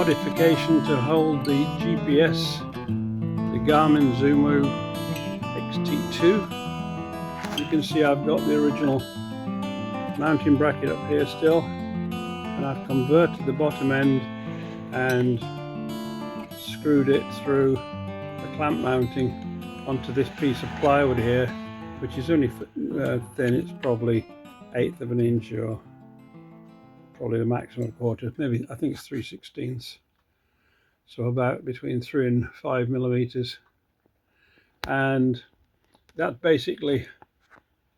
modification to hold the GPS, the Garmin Zumo XT2. You can see I've got the original mounting bracket up here still, and I've converted the bottom end and screwed it through the clamp mounting onto this piece of plywood here, which is only thin. It's probably 1/8 of an inch, or probably the maximum quarter, maybe I think it's 3/16, so about between 3 and 5 millimeters, and that's basically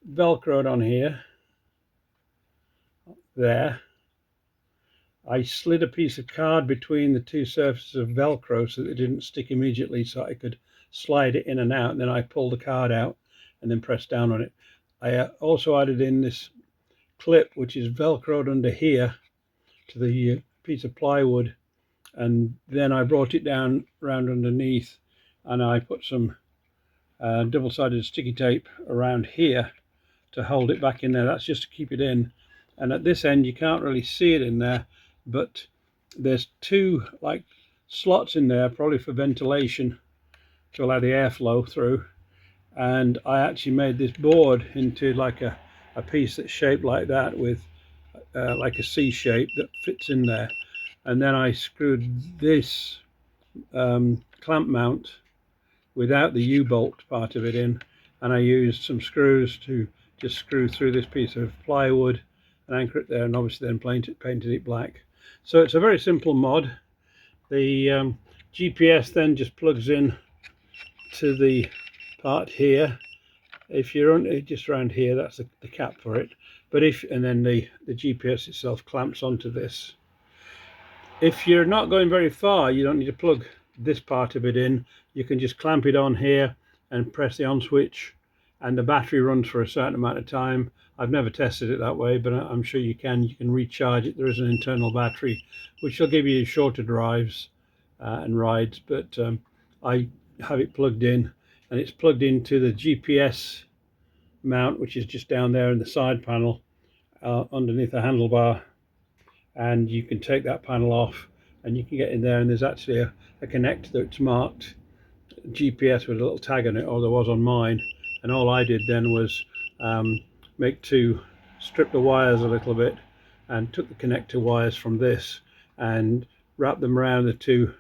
velcroed on here. There I slid a piece of card between the two surfaces of velcro so that it didn't stick immediately, so I could slide it in and out, and then I pulled the card out and then press down on it. I also added in this clip which is velcroed under here to the piece of plywood, and then I brought it down round underneath, and I put some double-sided sticky tape around here to hold it back in there. That's just to keep it in. And at this end you can't really see it in there, but there's two like slots in there, probably for ventilation to allow the airflow through. And I actually made this board into like a piece that's shaped like that, with like a C shape that fits in there. And then I screwed this clamp mount without the U-bolt part of it in, and I used some screws to just screw through this piece of plywood and anchor it there, and obviously then painted it black. So it's a very simple mod. The GPS then just plugs in to the part here. If you're on just around here, that's the cap for it. But and then the GPS itself clamps onto this. If you're not going very far, you don't need to plug this part of it in. You can just clamp it on here and press the on switch, and the battery runs for a certain amount of time. I've never tested it that way, but I'm sure you can recharge it. There is an internal battery which will give you shorter drives and rides, but I have it plugged in, and it's plugged into the GPS mount, which is just down there in the side panel underneath the handlebar. And you can take that panel off and you can get in there, and there's actually a connector that's marked GPS with a little tag on it, or there was on mine. And all I did then was strip the wires a little bit, and took the connector wires from this and wrapped them around the two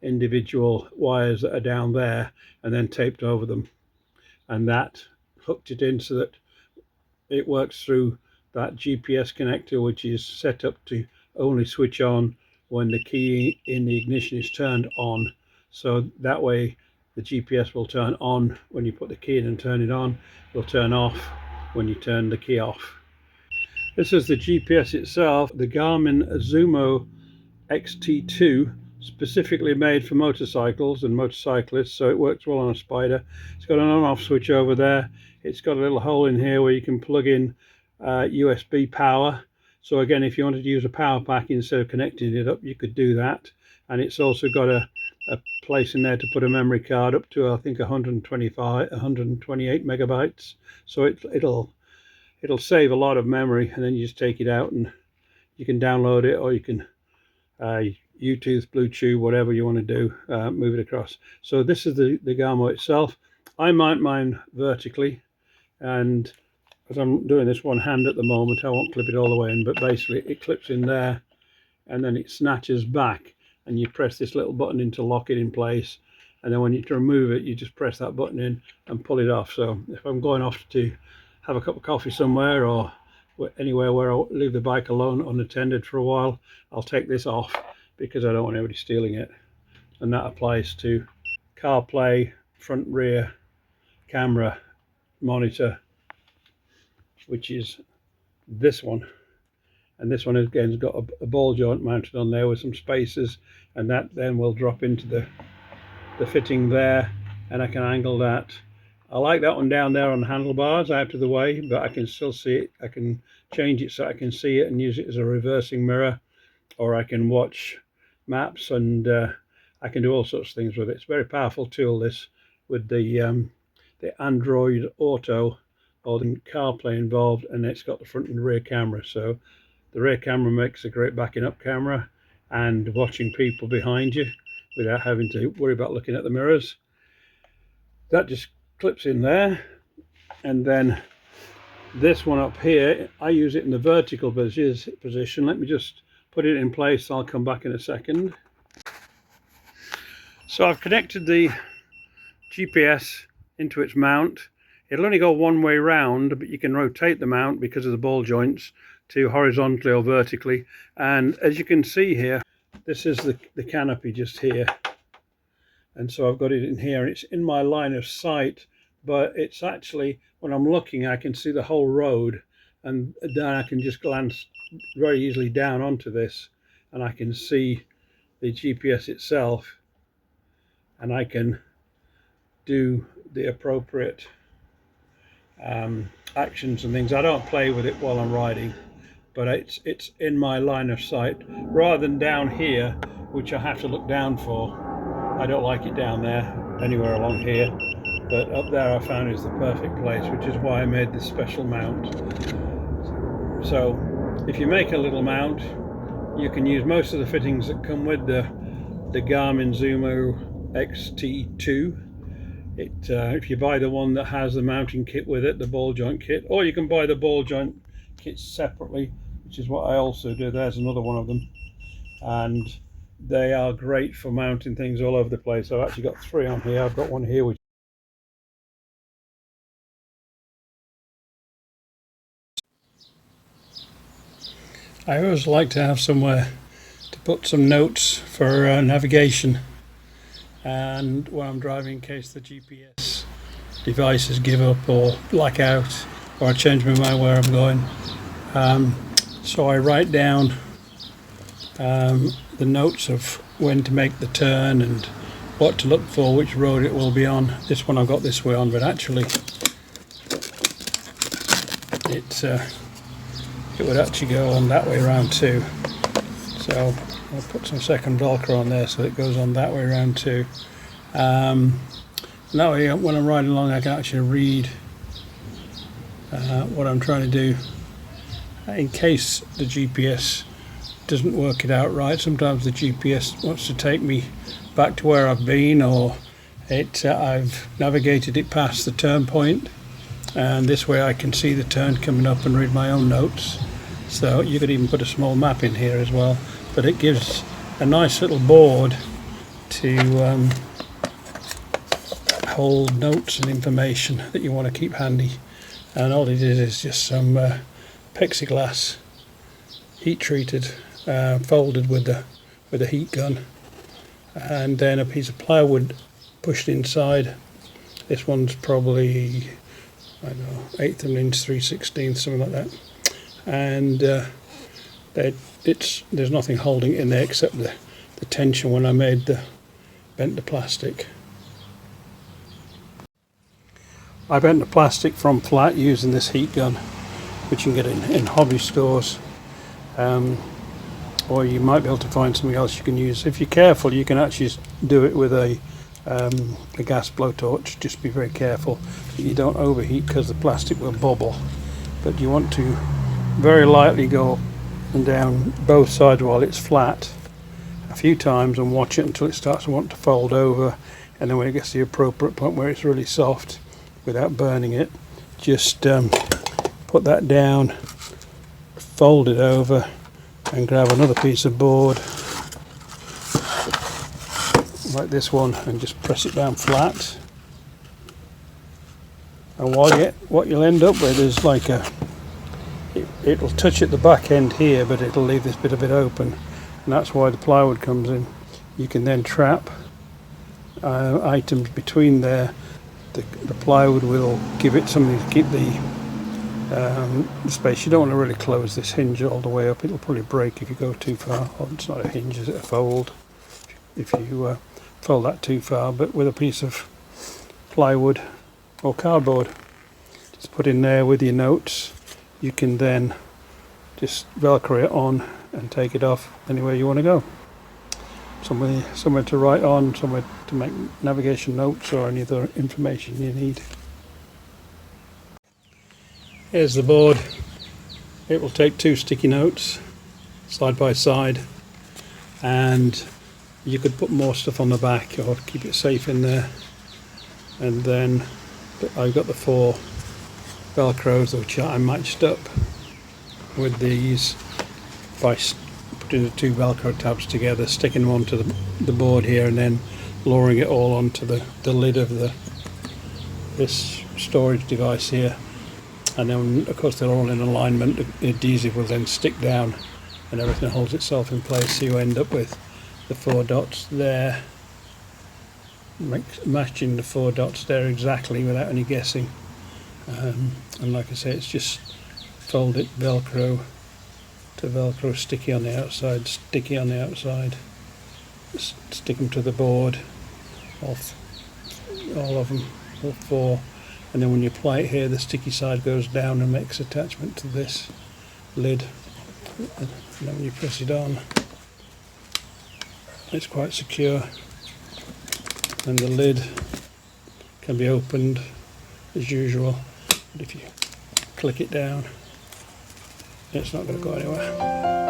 individual wires that are down there, and then taped over them, and that hooked it in so that it works through that GPS connector, which is set up to only switch on when the key in the ignition is turned on. So that way the GPS will turn on when you put the key in and turn it on. It will turn off when you turn the key off. This is the GPS itself, the Garmin Zumo XT2, specifically made for motorcycles and motorcyclists, so it works well on a Spyder. It's got an on-off switch over there. It's got a little hole in here where you can plug in USB power. So again, if you wanted to use a power pack instead of connecting it up, you could do that. And it's also got a place in there to put a memory card up to, I think, 128 megabytes. So it'll save a lot of memory, and then you just take it out and you can download it, or you can Bluetooth, Bluetooth, whatever you want to do, move it across. So this is the Garmin itself. I mount mine vertically, and as I'm doing this one hand at the moment, I won't clip it all the way in, but basically it clips in there and then it snatches back, and you press this little button in to lock it in place, and then when you remove it, you just press that button in and pull it off. So if I'm going off to have a cup of coffee somewhere, or anywhere where I'll leave the bike alone unattended for a while, I'll take this off because I don't want anybody stealing it. And that applies to CarPlay, front rear camera monitor, which is this one. And this one again has got a ball joint mounted on there with some spacers, and that then will drop into the fitting there, and I can angle that. I like that one down there on the handlebars out of the way, but I can still see it. I can change it so I can see it and use it as a reversing mirror, or I can watch maps, and I can do all sorts of things with it. It's a very powerful tool, this, with the Android Auto or the CarPlay involved, and it's got the front and rear camera. So the rear camera makes a great backing up camera, and watching people behind you without having to worry about looking at the mirrors. That just clips in there. And then this one up here, I use it in the vertical position. Let me just put it in place. I'll come back in a second. So I've connected the GPS into its mount. It'll only go one way round, but you can rotate the mount because of the ball joints to horizontally or vertically. And as you can see here, this is the canopy just here. And so I've got it in here, and it's in my line of sight, but it's actually, when I'm looking, I can see the whole road, and then I can just glance very easily down onto this, and I can see the GPS itself, and I can do the appropriate actions and things. I don't play with it while I'm riding, but it's in my line of sight rather than down here, which I have to look down for. I don't like it down there, anywhere along here, but up there I found is the perfect place, which is why I made this special mount. So if you make a little mount, you can use most of the fittings that come with the Garmin Zumo XT2. If you buy the one that has the mounting kit with it, the ball joint kit, or you can buy the ball joint kits separately, which is what I also do. There's another one of them, and they are great for mounting things all over the place. I've actually got 3 on here. I've got one here which I always like to have somewhere to put some notes for navigation, and when I'm driving, in case the GPS devices give up or black out, or I change my mind where I'm going. So I write down the notes of when to make the turn and what to look for, which road it will be on. This one I've got this way on, but actually it would actually go on that way around too. So I'll put some second Velcro on there so it goes on that way around too. And that way when I'm riding along I can actually read what I'm trying to do, in case the GPS doesn't work it out right. Sometimes the GPS wants to take me back to where I've been, or I've navigated it past the turn point, and this way I can see the turn coming up and read my own notes. So you could even put a small map in here as well, but it gives a nice little board to hold notes and information that you want to keep handy. And all it is just some plexiglass, heat treated, folded with the heat gun, and then a piece of plywood pushed inside. This one's probably, I don't know, 1/8 of an inch, 3/16, something like that. And there's nothing holding it in there except the tension when I bent the plastic. I bent the plastic from flat using this heat gun, which you can get in hobby stores. Or you might be able to find something else you can use. If you're careful, you can actually do it with a gas blowtorch. Just be very careful that you don't overheat, because the plastic will bubble. But you want to very lightly go up and down both sides while it's flat a few times, and watch it until it starts to want to fold over, and then when it gets to the appropriate point where it's really soft without burning it, just put that down, fold it over, and grab another piece of board like this one and just press it down flat. And what you'll end up with is like it'll touch at the back end here, but it'll leave this bit of it open, and that's why the plywood comes in. You can then trap items between there. The plywood will give it something to keep the space. You don't want to really close this hinge all the way up. It'll probably break if you go too far. Oh, it's not a hinge, it's a fold if you fold that too far. But with a piece of plywood or cardboard just put in there with your notes, you can then just velcro it on and take it off anywhere you want to go. Somewhere to write on, somewhere to make navigation notes, or any other information you need. Here's the board. It will take 2 sticky notes side by side, and you could put more stuff on the back or keep it safe in there. And then I've got the 4 velcros which I matched up with these by putting the 2 velcro tabs together, sticking them onto the board here, and then lowering it all onto the lid of this storage device here. And then of course they're all in alignment. The adhesive will then stick down and everything holds itself in place, so you end up with the 4 dots there, matching the 4 dots there exactly without any guessing. And like I say, it's just fold it velcro to velcro, sticky on the outside, sticky on the outside, stick them to the board, all of them, all 4, and then when you apply it here, the sticky side goes down and makes attachment to this lid, and then when you press it on, it's quite secure, and the lid can be opened as usual, but if you click it down, it's not going to go anywhere.